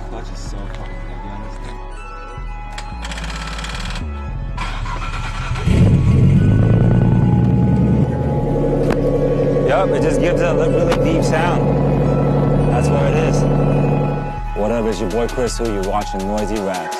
clutch is so fucking heavy on this thing. Yup, it just gives it a really deep sound. That's what it is. What up, it's your boy Kris Wu, you're watching Noisy Raps.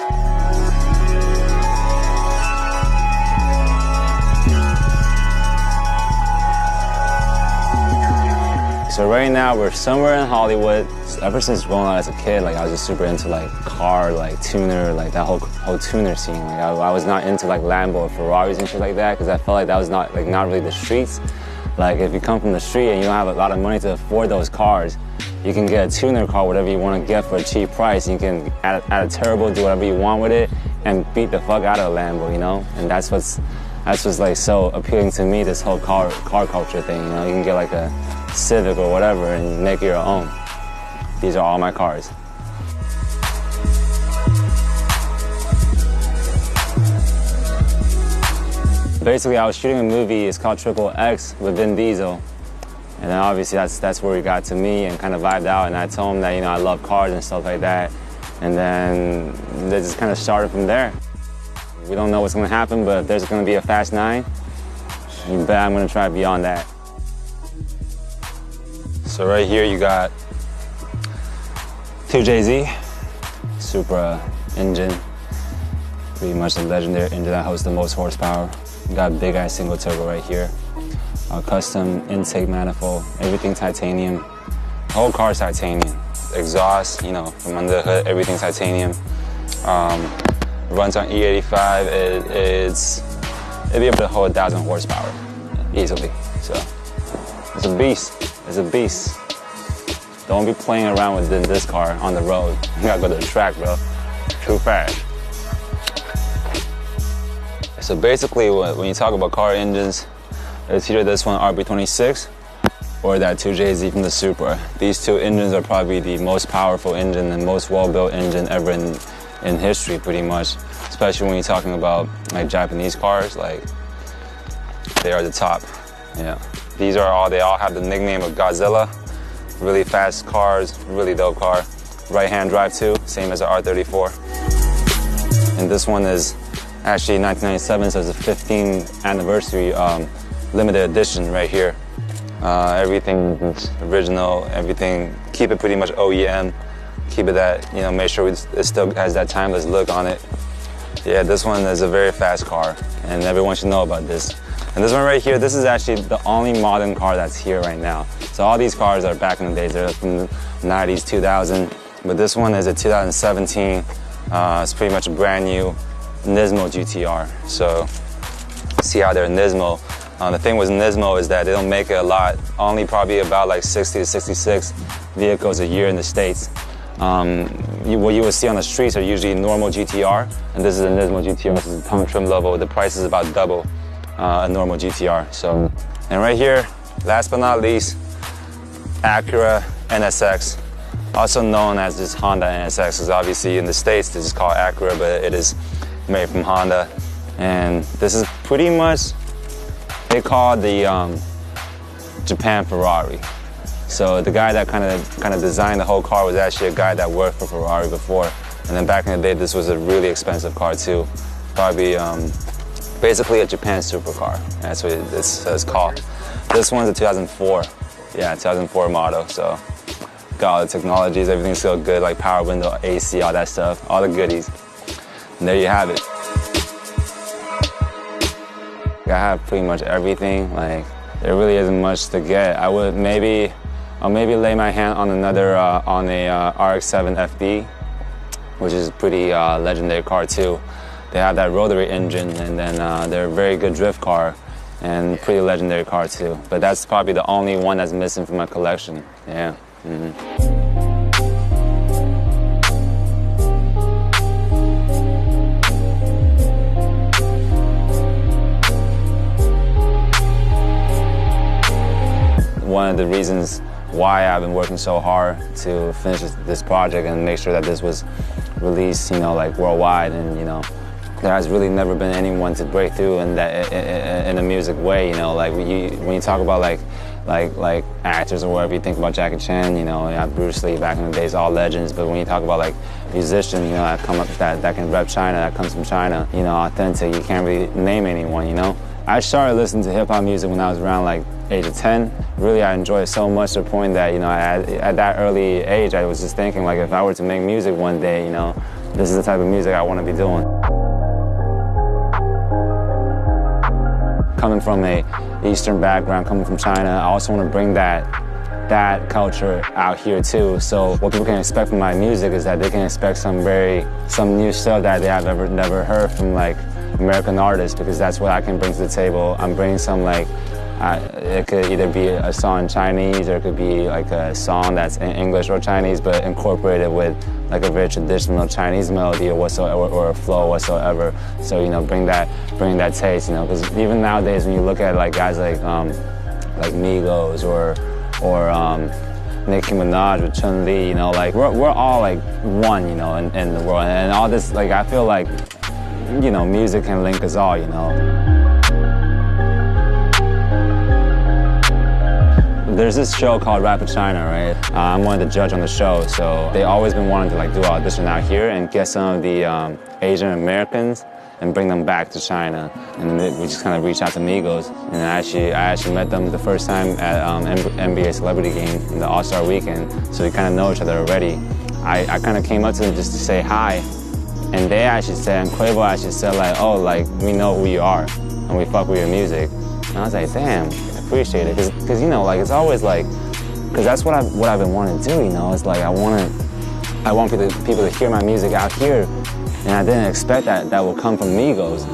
So right now we're somewhere in Hollywood. Ever since growing up as a kid, like I was just super into like car, like tuner, like that whole tuner scene. Like I was not into like Lambo or Ferraris and shit like that because I felt like that was not really the streets. Like if you come from the street and you don't have a lot of money to afford those cars, you can get a tuner car, whatever you want to get for a cheap price. You can add a turbo, do whatever you want with it, and beat the fuck out of a Lambo, you know? And that's what's like so appealing to me, this whole car culture thing, you know? You can get like a Civic or whatever and make it your own. These are all my cars. Basically, I was shooting a movie, it's called Triple X with Vin Diesel. And then obviously that's where he got to me and kind of vibed out, and I told him that, you know, I love cars and stuff like that. And then they just kind of started from there. We don't know what's gonna happen, but if there's gonna be a Fast 9, you bet I'm gonna try beyond that. So right here you got 2JZ, Supra engine, pretty much the legendary engine that hosts the most horsepower. You got big ass single turbo right here. Custom intake manifold, everything titanium. The whole car's titanium. Exhaust, you know, from under the hood, everything's titanium. Runs on E85, it'd be able to hold 1,000 horsepower easily. So it's a beast, it's a beast. Don't be playing around with this car on the road. You gotta go to the track, bro. Too fast. So basically, when you talk about car engines, it's either this one RB26 or that 2JZ from the Supra. These two engines are probably the most powerful engine and most well-built engine ever in history, pretty much. Especially when you're talking about like Japanese cars, like they are the top. Yeah. They all have the nickname of Godzilla. Really fast cars, really dope car. Right-hand drive too, same as the R34. And this one is actually 1997, so it's a 15th anniversary limited edition right here. Everything's original, everything, keep it pretty much OEM. Keep it that, you know, make sure it still has that timeless look on it. Yeah, this one is a very fast car, and everyone should know about this. And this one right here, this is actually the only modern car that's here right now. So all these cars are back in the days, they're from the 90s, 2000. But this one is a 2017. It's pretty much a brand new Nismo GTR. So see how they're Nismo. The thing with Nismo is that they don't make it a lot, only probably about like 60 to 66 vehicles a year in the States. What you will see on the streets are usually normal GTR, and this is a Nismo GTR. This is a tongue trim level. The price is about double a normal GTR. So, and right here, last but not least, Acura NSX, also known as this Honda NSX, because obviously in the States this is called Acura, but it is made from Honda. And this is pretty much, they call the Japan Ferrari. So the guy that kind of designed the whole car was actually a guy that worked for Ferrari before. And then back in the day, this was a really expensive car too. Probably basically a Japan supercar. That's what it's called. This one's a 2004. Yeah, 2004 model. So got all the technologies, everything's still good, like power window, AC, all that stuff, all the goodies. And there you have it. I have pretty much everything. Like, there really isn't much to get. I'll maybe lay my hand on another, on a RX-7 FD, which is a pretty legendary car too. They have that rotary engine, and then they're a very good drift car and pretty legendary car too. But that's probably the only one that's missing from my collection. Yeah. One of the reasons why I've been working so hard to finish this project and make sure that this was released, you know, like worldwide, and you know, there has really never been anyone to break through in a music way, you know, like when you talk about like like actors or whatever. You think about Jackie Chan, you know, Bruce Lee back in the days, all legends. But when you talk about like musicians, you know, that come up that can rep China, that comes from China, you know, authentic, you can't really name anyone, you know. I started listening to hip hop music when I was around like age of 10. Really, I enjoyed it so much to the point that, you know, at that early age, I was just thinking like if I were to make music one day, you know, this is the type of music I want to be doing. Coming from a Eastern background, coming from China, I also want to bring that culture out here too. So what people can expect from my music is that they can expect some new stuff that they have never heard from like American artists, because that's what I can bring to the table. I'm bringing some like, it could either be a song in Chinese or it could be like a song that's in English or Chinese, but incorporated with like a very traditional Chinese melody or a flow whatsoever. So, you know, bring that taste, you know, because even nowadays when you look at like guys like Migos or Nicki Minaj with Chun-Li, you know, like we're all like one, you know, in the world, and all this, like I feel like, you know, music can link us all, you know. There's this show called Rapid China, right? I'm one of the judges on the show, so they always been wanting to like do an audition out here and get some of the Asian Americans and bring them back to China. And we just kind of reached out to Migos, and I actually met them the first time at NBA Celebrity Game in the All-Star Weekend, so we kind of know each other already. I kind of came up to them just to say hi, and they actually said, and Quavo actually said like, oh, like, we know who you are, and we fuck with your music. And I was like, damn. Appreciate it, because you know, like it's always like, because that's what I've been wanting to do, you know. It's like I want people to hear my music out here, and I didn't expect that would come from Migos.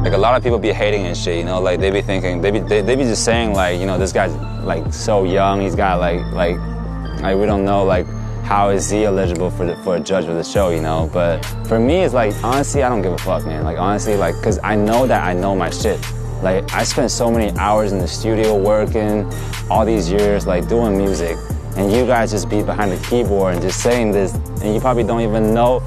Like a lot of people be hating and shit, you know, like they be thinking, they be just saying like, you know, this guy's like so young, he's got like we don't know like how is he eligible for a judge for the show, you know. But for me, it's like, honestly, I don't give a fuck, man. Like honestly, like, because I know that I know my shit. Like, I spent so many hours in the studio working, all these years, like, doing music, and you guys just be behind the keyboard and just saying this, and you probably don't even know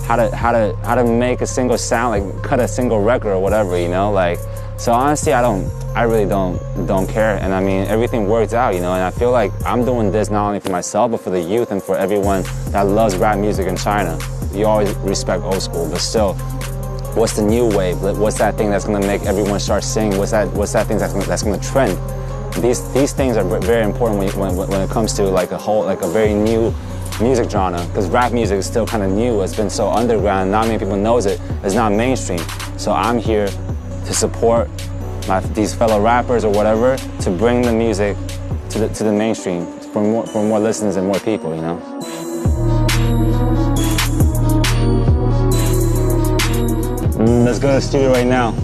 how to make a single sound, like, cut a single record or whatever, you know? Like, so honestly, I really don't care, and I mean, everything works out, you know, and I feel like I'm doing this not only for myself, but for the youth and for everyone that loves rap music in China. You always respect old school, but still, what's the new wave? What's that thing that's gonna make everyone start singing? What's that thing that's gonna trend? These things are very important when it comes to like a very new music genre, because rap music is still kind of new. It's been so underground, not many people knows it. It's not mainstream. So I'm here to support these fellow rappers or whatever, to bring the music to the mainstream for more listeners and more people, you know. Let's go to the studio right now.